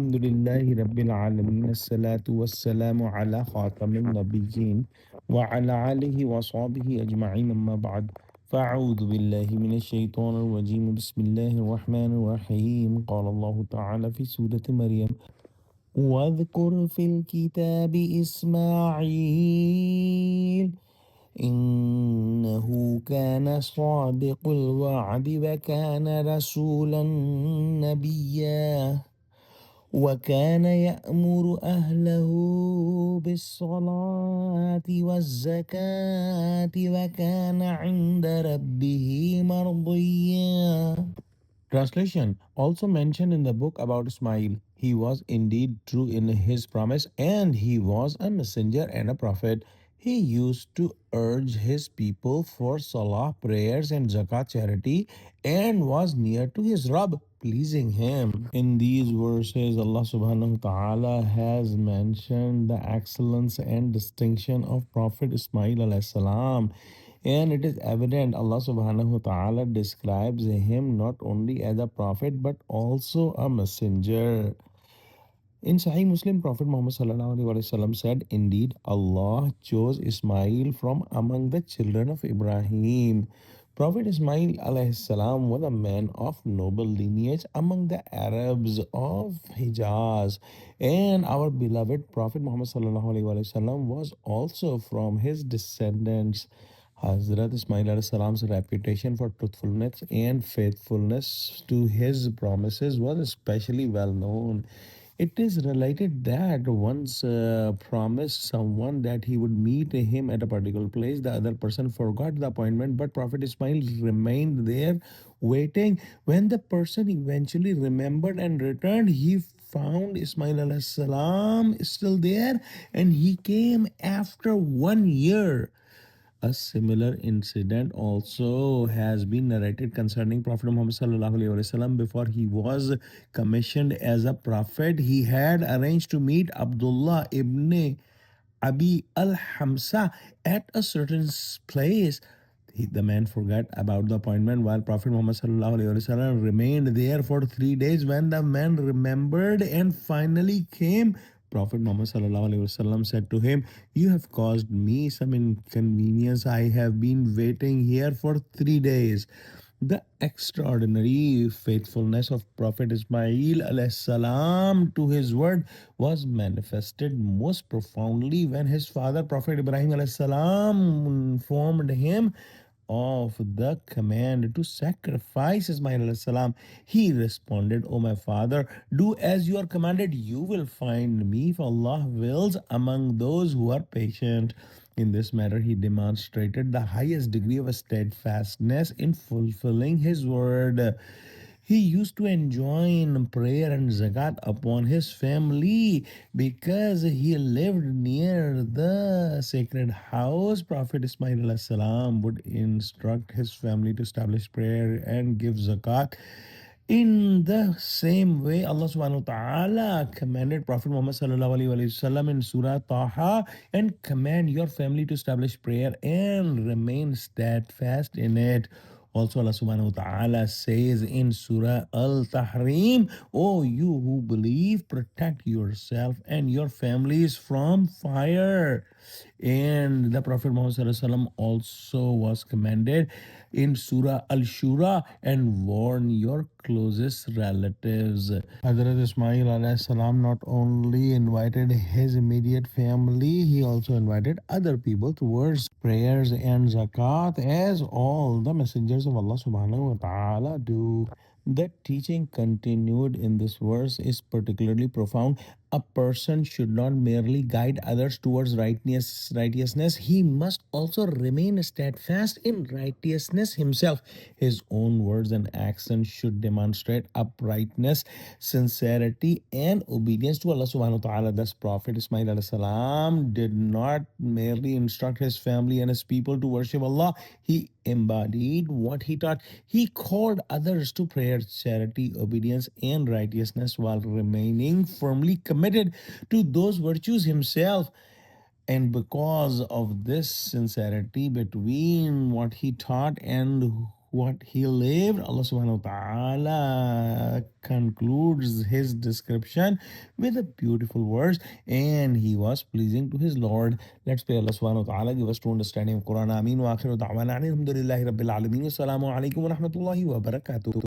Alhamdulillahi Rabbil Alameen. As-salatu was-salamu ala khatamil nabiyyin wa ala alihi wa sahbihi ajma'in amma ba'd. فأعوذ بالله من الشيطان الرجيم بسم الله الرحمن الرحيم قال الله تعالى في سورة مريم واذكر في الكتاب إسماعيل إنه كان صادق الوعد وكان رسولا نبيا وكان يأمر أهله بالصلاة والزكاة وكان عند ربه مرضيا. Translation also mentioned in the book about Ismail. He was indeed true in his promise, and he was a messenger and a prophet. He used to urge his people for salah, prayers, and zakat charity, and was near to his Rabb, pleasing him. In these verses, Allah subhanahu wa ta'ala has mentioned the excellence and distinction of Prophet Ismail alayhi salam. And it is evident Allah subhanahu wa ta'ala describes him not only as a prophet but also a messenger. In Sahih Muslim, Prophet Muhammad sallallahu alaihi wasallam said, "Indeed, Allah chose Ismail from among the children of Ibrahim." Prophet Ismail alayhi salam was a man of noble lineage among the Arabs of Hijaz, and our beloved Prophet Muhammad sallallahu alaihi wasallam was also from his descendants. Hazrat Ismail alayhi salam's reputation for truthfulness and faithfulness to his promises was especially well known. It is related that once promised someone that he would meet him at a particular place. The other person forgot the appointment, but Prophet Ismail remained there waiting. When the person eventually remembered and returned, he found Ismail alayhi salam still there, and he came after 1 year. A similar incident also has been narrated concerning Prophet Muhammad sallallahu alaihi wasallam. Before he was commissioned as a prophet, he had arranged to meet Abdullah ibn Abi al-Hamsa at a certain place. The man forgot about the appointment while Prophet Muhammad sallallahu alaihi wasallam remained there for 3 days. When the man remembered and finally came, Prophet Muhammad sallallahu alaihi wasallam said to him, "You have caused me some inconvenience. I have been waiting here for 3 days." The extraordinary faithfulness of Prophet Ismail alayhi salam to his word was manifested most profoundly when his father Prophet Ibrahim alayhi salam informed him of the command to sacrifice Ismail alayhi salam. He responded, "O my father, do as you are commanded. You will find me, if Allah wills, among those who are patient." In this matter, he demonstrated the highest degree of steadfastness in fulfilling his word. He used to enjoin prayer and zakat upon his family because he lived near the sacred house. Prophet Ismail alayhi salam would instruct his family to establish prayer and give zakat. In the same way, Allah subhanahu wa ta'ala commanded Prophet Muhammad sallallahu alaihi wasallam in Surah Taha, and command your family to establish prayer and remain steadfast in it. Also, Allah subhanahu wa ta'ala says in Surah Al-Tahrim, "O you who believe, protect yourself and your families from fire." And the Prophet Muhammad sallallahu alaihi wasallam also was commanded in Surah Al-Shura, "And warn your closest relatives." Hazrat Ismail alayhi salam not only invited his immediate family, he also invited other people towards prayers and zakat, as all the messengers of Allah subhanahu wa ta'ala do. The teaching continued in this verse is particularly profound. A person should not merely guide others towards righteousness, he must also remain steadfast in righteousness himself. His own words and actions should demonstrate uprightness, sincerity, and obedience to Allah subhanahu wa ta'ala. Thus, Prophet Ismail alayhi salam did not merely instruct his family and his people to worship Allah, he embodied what he taught. He called others to prayer, charity, obedience, and righteousness while remaining firmly committed to those virtues himself. And because of this sincerity between what he taught and what he lived, Allah subhanahu wa ta'ala concludes his description with a beautiful verse, and he was pleasing to his Lord. Let's pray Allah subhanahu wa ta'ala give us true understanding of Quran. Ameen wa akhiru da'wana alhamdulillahi rabbil alameen. Assalamu alaikum wa rahmatullahi wa barakatuh.